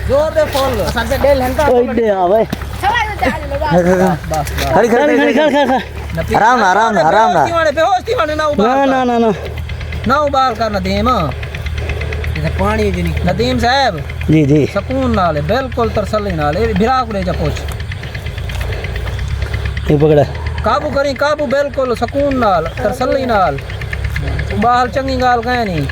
जोर they fall सबसे del हंता ओए दे आ भाई खड़ी आराम ना बेहोश थी माने ना उबाल ना उबाल कर नदीम इधर पानी जनी नदीम साहब जी सुकून नाल बिल्कुल तरसली नाल भिरा कुड़े जा पहुंच ये पकड़ा काबू करी काबू बिल्कुल सुकून नाल तरसली नाल उबाल चंगी गाल कहे नहीं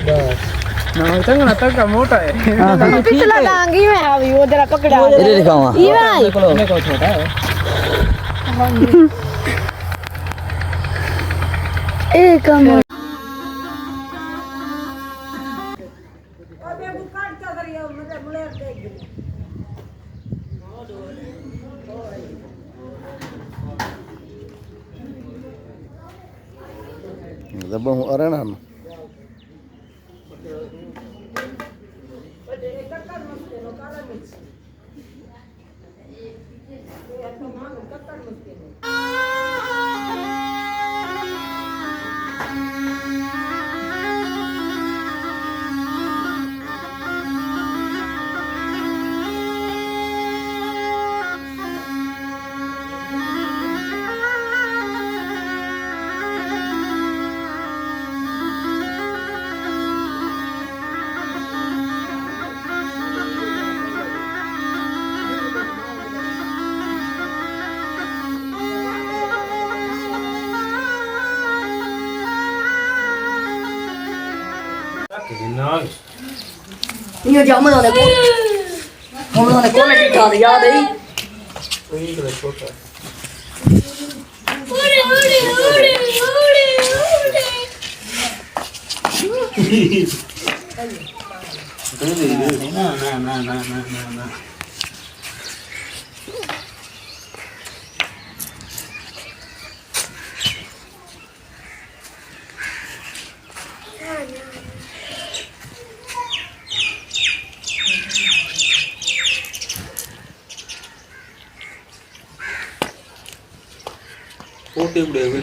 बस ना चंगा तड़का मोटा है पिछला डांगी में अभी वो जरा पकड़ा इधर दिखाऊंगा ये भाई मेरे को छोटा है एक कम जब हूँ अरेना ये जो हम लोगों ने क्वालिटी था याद है ना ओटे उड़े हुए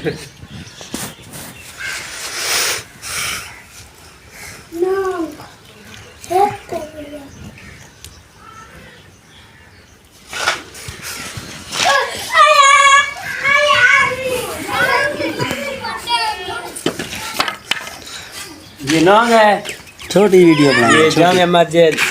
ये नाम है छोटी वीडियो बना ये जामे मस्जिद